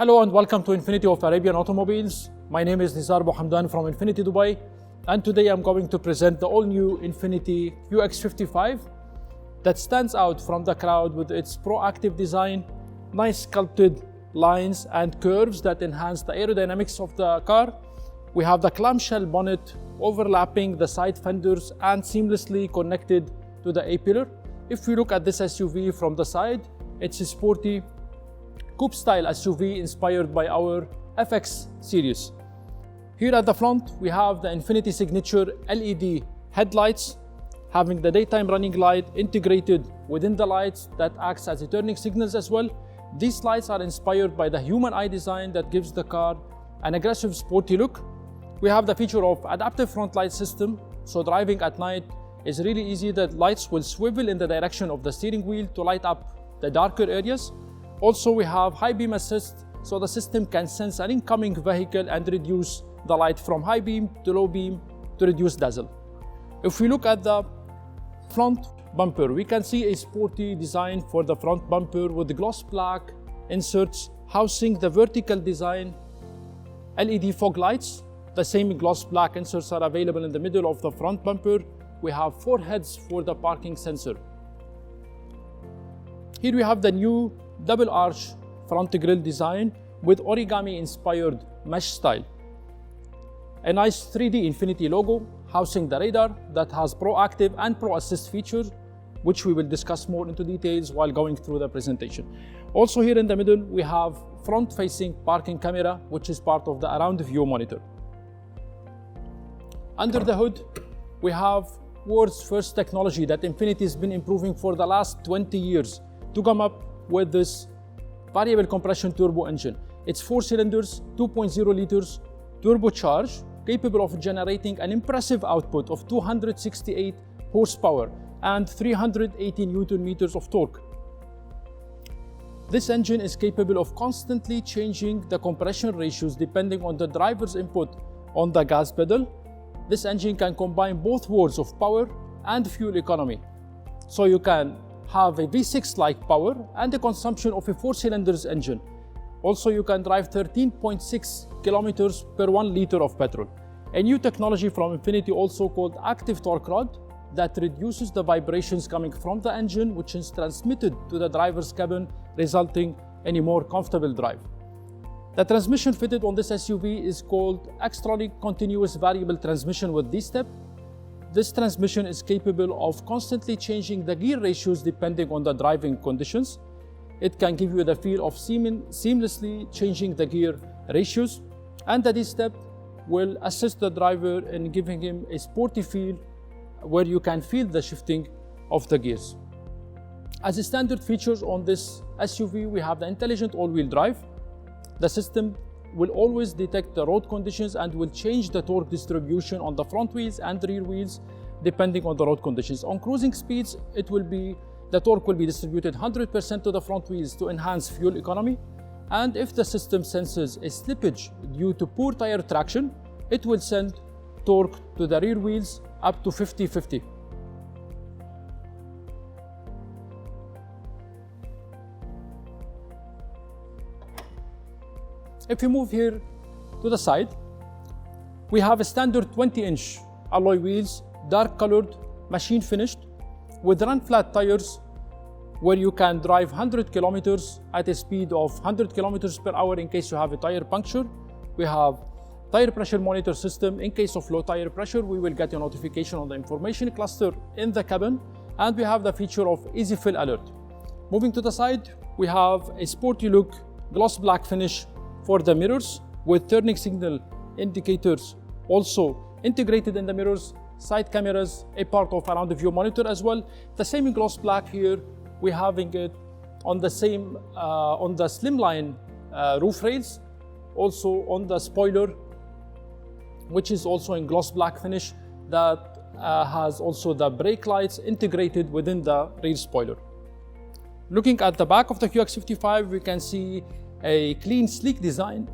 Hello and welcome to Infinity of Arabian Automobiles. My name is Nizar Bu Hamdan from Infinity Dubai, and today I'm going to present the all-new Infiniti QX55 that stands out from the crowd with its proactive design, nice sculpted lines and curves that enhance the aerodynamics of the car. We have the clamshell bonnet overlapping the side fenders and seamlessly connected to the A-pillar. If we look at this SUV from the side, it's a sporty coupe-style SUV inspired by our FX series. Here at the front, we have the Infiniti signature LED headlights, having the daytime running light integrated within the lights that acts as a turning signals as well. These lights are inspired by the human eye design that gives the car an aggressive sporty look. We have the feature of adaptive front light system, so driving at night is really easy. The lights will swivel in the direction of the steering wheel to light up the darker areas. Also, we have high beam assist, so the system can sense an incoming vehicle and reduce the light from high beam to low beam to reduce dazzle. If we look at the front bumper, we can see a sporty design for the front bumper with gloss black inserts housing the vertical design LED fog lights. The same gloss black inserts are available in the middle of the front bumper. We have 4 heads for the parking sensor. Here we have the new double arch front grille design with origami inspired mesh style. A nice 3D Infiniti logo housing the radar that has proactive and pro assist features, which we will discuss more into details while going through the presentation. Also here in the middle, we have front facing parking camera, which is part of the around view monitor. Under the hood, we have world's first technology that Infiniti has been improving for the last 20 years to come up with this variable compression turbo engine. It's 4 cylinders, 2.0 liters, turbocharged, capable of generating an impressive output of 268 horsepower and 380 Newton meters of torque. This engine is capable of constantly changing the compression ratios depending on the driver's input on the gas pedal. This engine can combine both worlds of power and fuel economy. So you can have a V6-like power and the consumption of a 4-cylinder engine. Also, you can drive 13.6 kilometers per 1 liter of petrol. A new technology from Infiniti also called active torque rod that reduces the vibrations coming from the engine, which is transmitted to the driver's cabin, resulting in a more comfortable drive. The transmission fitted on this SUV is called Xtronic Continuous Variable Transmission with D-Step. This transmission is capable of constantly changing the gear ratios depending on the driving conditions. It can give you the feel of seamlessly changing the gear ratios, and the D-Step will assist the driver in giving him a sporty feel where you can feel the shifting of the gears. As a standard features on this SUV, we have the intelligent all-wheel drive. The system will always detect the road conditions and will change the torque distribution on the front wheels and rear wheels depending on the road conditions. On cruising speeds, the torque will be distributed 100% to the front wheels to enhance fuel economy. And if the system senses a slippage due to poor tire traction, it will send torque to the rear wheels up to 50-50. If we move here to the side, we have a standard 20-inch alloy wheels, dark colored, machine finished, with run flat tires where you can drive 100 kilometers at a speed of 100 kilometers per hour in case you have a tire puncture. We have tire pressure monitor system. In case of low tire pressure, we will get a notification on the information cluster in the cabin, and we have the feature of easy fill alert. Moving to the side, we have a sporty look gloss black finish for the mirrors with turning signal indicators also integrated in the mirrors, side cameras, a part of around the view monitor as well. The same gloss black here, we're having it on the same on the slimline roof rails, also on the spoiler, which is also in gloss black finish that has also the brake lights integrated within the rear spoiler. Looking at the back of the QX55, we can see a clean, sleek design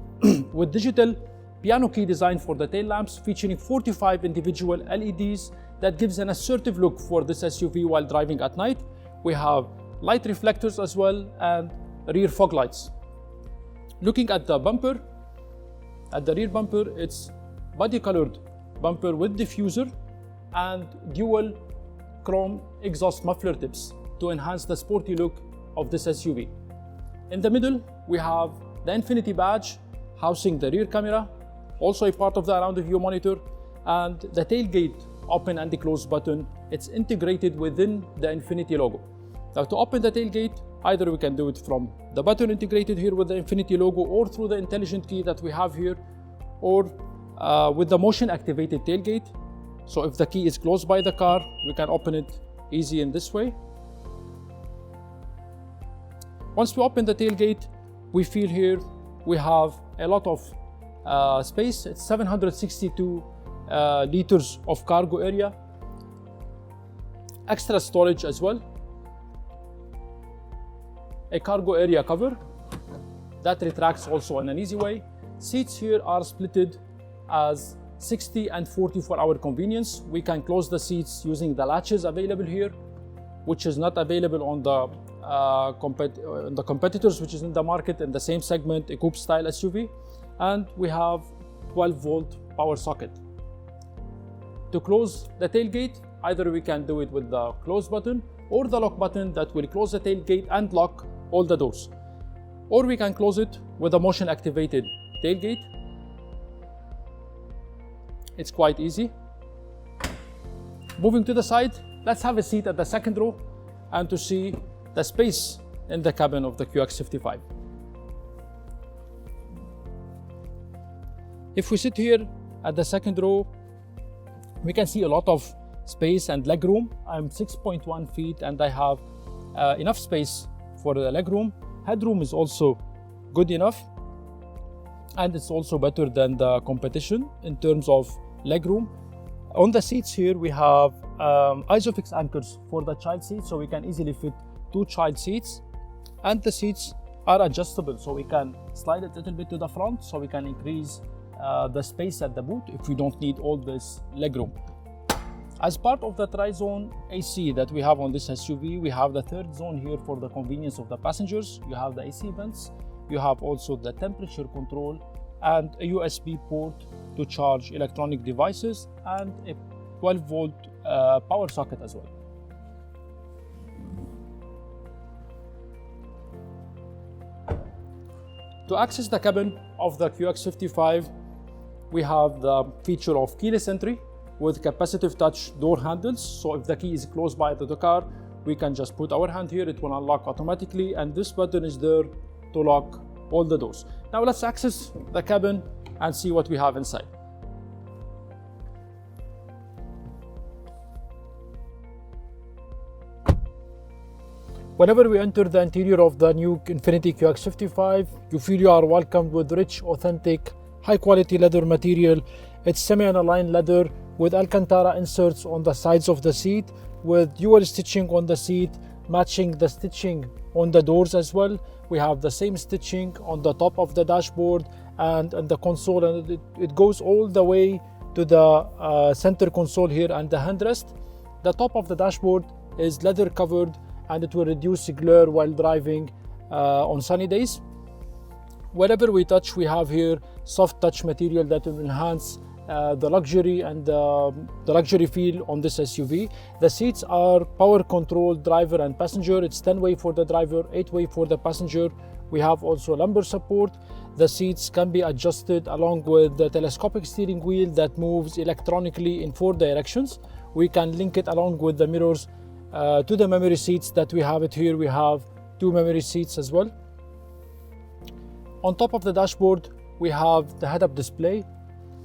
with digital piano key design for the tail lamps, featuring 45 individual LEDs that gives an assertive look for this SUV while driving at night. We have light reflectors as well and rear fog lights. Looking at the bumper, at the rear bumper, it's body colored bumper with diffuser and dual chrome exhaust muffler tips to enhance the sporty look of this SUV. In the middle, we have the Infiniti badge housing the rear camera, also a part of the around view monitor, and the tailgate open and close button. It's integrated within the Infiniti logo. Now to open the tailgate, either we can do it from the button integrated here with the Infiniti logo, or through the intelligent key that we have here, or with the motion activated tailgate. So if the key is closed by the car, we can open it easy in this way. Once we open the tailgate, we feel here we have a lot of space. It's 762 liters of cargo area, extra storage as well, a cargo area cover that retracts also in an easy way. Seats here are splitted as 60 and 40 for our convenience. We can close the seats using the latches available here, which is not available on the competitors which is in the market in the same segment, a coupe style SUV. And we have 12-volt power socket. To close the tailgate, either we can do it with the close button or the lock button that will close the tailgate and lock all the doors. Or we can close it with a motion activated tailgate. It's quite easy. Moving to the side, let's have a seat at the second row and to see the space in the cabin of the QX55. If we sit here at the second row, we can see a lot of space and leg room. I'm 6.1 feet and I have enough space for the leg room. Headroom is also good enough, and it's also better than the competition in terms of leg room. On the seats here, we have ISOFIX anchors for the child seat, so we can easily fit 2 child seats. And the seats are adjustable, so we can slide it a little bit to the front, so we can increase the space at the boot if we don't need all this leg room. As part of the tri-zone AC that we have on this SUV, we have the third zone here for the convenience of the passengers. You have the AC vents, you have also the temperature control and a USB port to charge electronic devices, and a 12-volt power socket as well. To access the cabin of the QX55, we have the feature of keyless entry with capacitive touch door handles. So if the key is close by the car, we can just put our hand here, it will unlock automatically, and this button is there to lock all the doors. Now let's access the cabin and see what we have inside. Whenever we enter the interior of the new Infiniti QX55, you feel you are welcomed with rich, authentic, high-quality leather material. It's semi-aligned leather with Alcantara inserts on the sides of the seat, with dual stitching on the seat, matching the stitching on the doors as well. We have the same stitching on the top of the dashboard and the console, and it goes all the way to the center console here and the handrest. The top of the dashboard is leather covered, and it will reduce glare while driving on sunny days. Wherever we touch, we have here soft touch material that will enhance the luxury and the luxury feel on this SUV. The seats are power controlled driver and passenger. It's 10-way for the driver, 8-way for the passenger. We have also lumbar support. The seats can be adjusted along with the telescopic steering wheel that moves electronically in 4 directions. We can link it along with the mirrors to the memory seats that we have it here. We have 2 memory seats as well. On top of the dashboard, we have the head-up display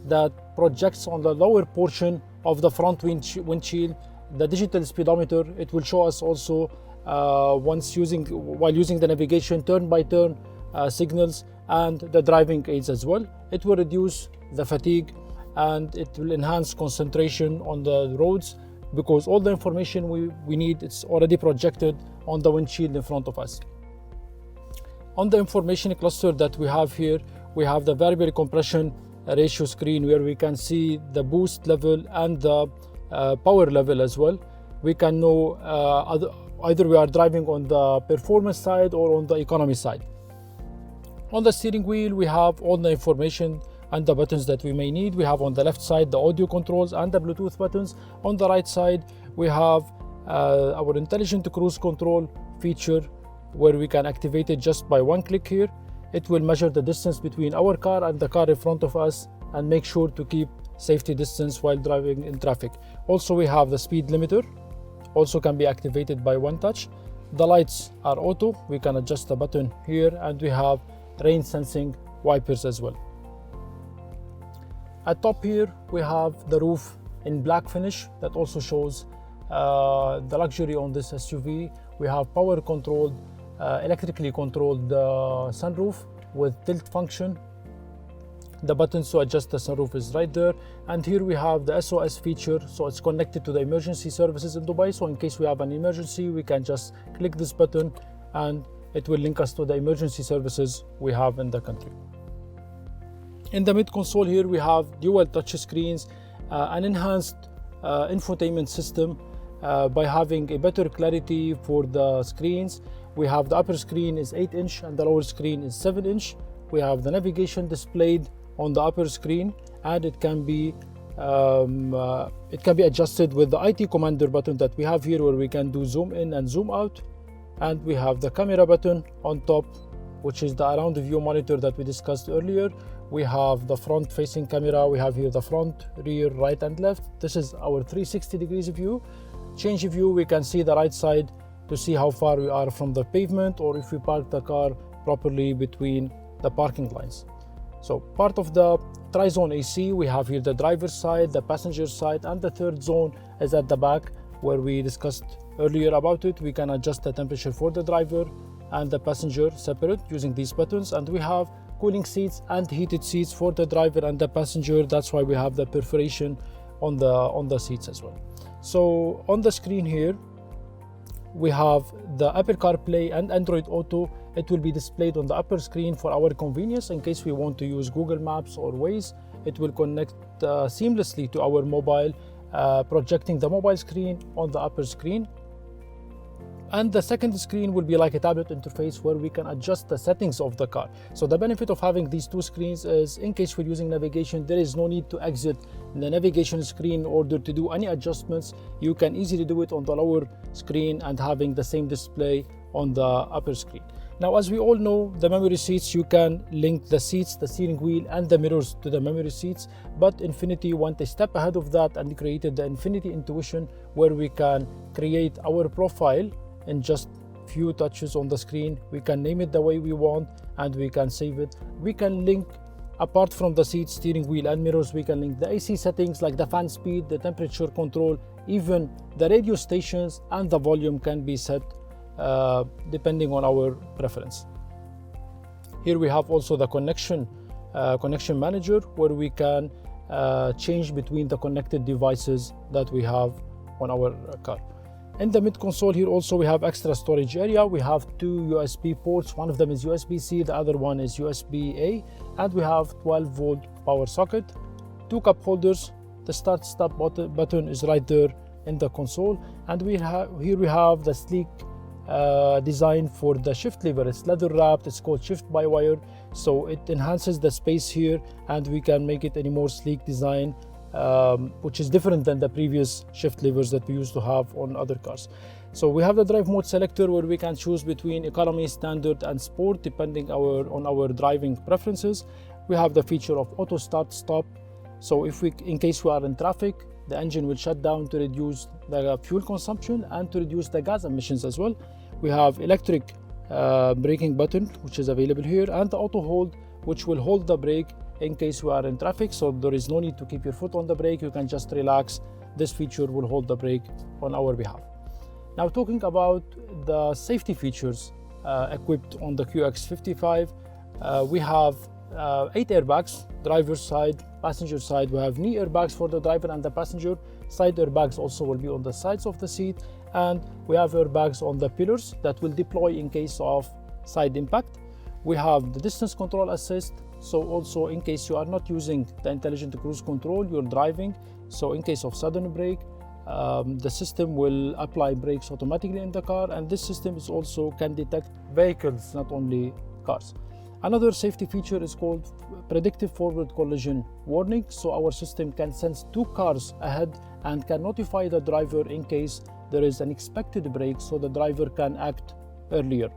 that projects on the lower portion of the front windshield the digital speedometer. It will show us also while using the navigation turn-by-turn signals and the driving aids as well. It will reduce the fatigue and it will enhance concentration on the roads, because all the information we need, it's already projected on the windshield in front of us. On the information cluster that we have here, we have the variable compression ratio screen where we can see the boost level and the power level as well. We can know either we are driving on the performance side or on the economy side. On the steering wheel, we have all the information and the buttons that we may need. We have on the left side the audio controls and the Bluetooth buttons. On the right side, we have our intelligent cruise control feature, where we can activate it just by one click here. It will measure the distance between our car and the car in front of us and make sure to keep safety distance while driving in traffic. Also, we have the speed limiter, also can be activated by one touch. The lights are auto, we can adjust the button here, and we have rain sensing wipers as well. At top here, we have the roof in black finish that also shows the luxury on this SUV. We have power controlled, electrically controlled sunroof with tilt function. The buttons to adjust the sunroof is right there. And here we have the SOS feature, so it's connected to the emergency services in Dubai. So in case we have an emergency, we can just click this button and it will link us to the emergency services we have in the country. In the mid console here, we have dual touch screens, an enhanced infotainment system by having a better clarity for the screens. We have the upper screen is 8-inch and the lower screen is 7-inch. We have the navigation displayed on the upper screen, and it can be adjusted with the IT commander button that we have here, where we can do zoom in and zoom out. And we have the camera button on top, which is the around view monitor that we discussed earlier. We have the front facing camera, we have here the front, rear, right and left. This is our 360 degrees view. Change view, we can see the right side to see how far we are from the pavement, or if we park the car properly between the parking lines. So part of the tri-zone AC, we have here the driver's side, the passenger side, and the third zone is at the back, where we discussed earlier about it. We can adjust the temperature for the driver and the passenger separate using these buttons. And we have cooling seats and heated seats for the driver and the passenger. That's why we have the perforation on the seats as well. So on the screen here, we have the Apple CarPlay and Android Auto. It will be displayed on the upper screen for our convenience. In case we want to use Google Maps or Waze, it will connect seamlessly to our mobile, projecting the mobile screen on the upper screen. And the second screen will be like a tablet interface, where we can adjust the settings of the car. So the benefit of having these two screens is, in case we're using navigation, there is no need to exit the navigation screen in order to do any adjustments. You can easily do it on the lower screen and having the same display on the upper screen. Now, as we all know, the memory seats, you can link the seats, the steering wheel, and the mirrors to the memory seats. But Infiniti went a step ahead of that and created the Infiniti Intuition, where we can create our profile in just few touches on the screen. We can name it the way we want and we can save it. We can link, apart from the seat, steering wheel and mirrors, we can link the AC settings like the fan speed, the temperature control, even the radio stations, and the volume can be set depending on our preference. Here we have also the connection manager, where we can change between the connected devices that we have on our car. In the mid console here also, we have extra storage area. We have two USB ports. One of them is USB-C, the other one is USB-A, and we have 12-volt power socket, two cup holders. The start stop button is right there in the console, and here we have the sleek design for the shift lever. It's leather wrapped, it's called shift by wire, so it enhances the space here, and we can make it a more sleek design, which is different than the previous shift levers that we used to have on other cars. So we have the drive mode selector, where we can choose between economy, standard, and sport depending on our driving preferences. We have the feature of auto start stop, so in case we are in traffic, the engine will shut down to reduce the fuel consumption and to reduce the gas emissions as well. We have electric braking button, which is available here, and the auto hold, which will hold the brake in case we are in traffic, so there is no need to keep your foot on the brake. You can just relax. This feature will hold the brake on our behalf. Now, talking about the safety features equipped on the QX55, we have 8 airbags, driver's side, passenger side. We have knee airbags for the driver and the passenger. Side airbags also will be on the sides of the seat, and we have airbags on the pillars that will deploy in case of side impact. We have the distance control assist, so also in case you are not using the intelligent cruise control, you're driving, so in case of sudden brake, the system will apply brakes automatically in the car, and this system is also can detect vehicles, not only cars. Another safety feature is called predictive forward collision warning. So our system can sense 2 cars ahead and can notify the driver in case there is an expected break, so the driver can act earlier.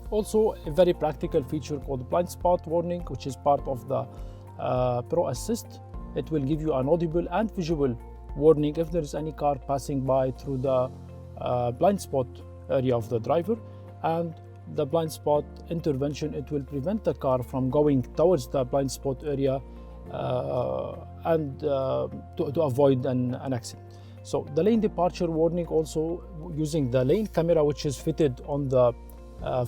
Also, a very practical feature called blind spot warning, which is part of the Pro Assist. It will give you an audible and visual warning if there is any car passing by through the blind spot area of the driver. And the blind spot intervention, it will prevent the car from going towards the blind spot area and to avoid an accident. So the lane departure warning, also using the lane camera which is fitted on the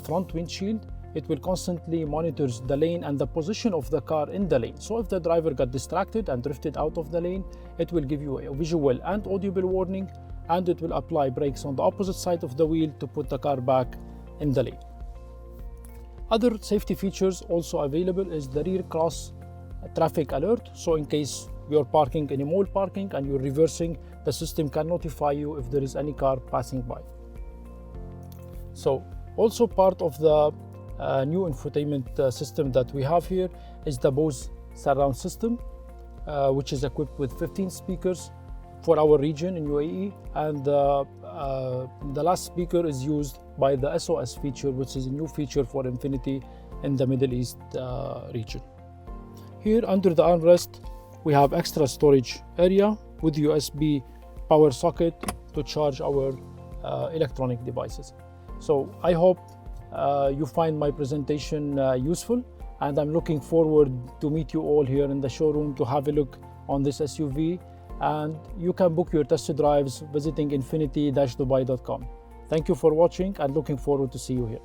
front windshield, it will constantly monitor the lane and the position of the car in the lane. So if the driver got distracted and drifted out of the lane, it will give you a visual and audible warning, and it will apply brakes on the opposite side of the wheel to put the car back in the lane. Other safety features also available is the rear cross traffic alert. So in case you're parking in a mall parking and you're reversing, the system can notify you if there is any car passing by. So also part of the new infotainment system that we have here is the Bose surround system, which is equipped with 15 speakers for our region in UAE, and the last speaker is used by the SOS feature, which is a new feature for Infiniti in the Middle East region. Here under the armrest we have extra storage area with USB power socket to charge our electronic devices. So I hope you find my presentation useful, and I'm looking forward to meet you all here in the showroom to have a look on this SUV, and you can book your test drives visiting infiniti-dubai.com. Thank you for watching and looking forward to see you here.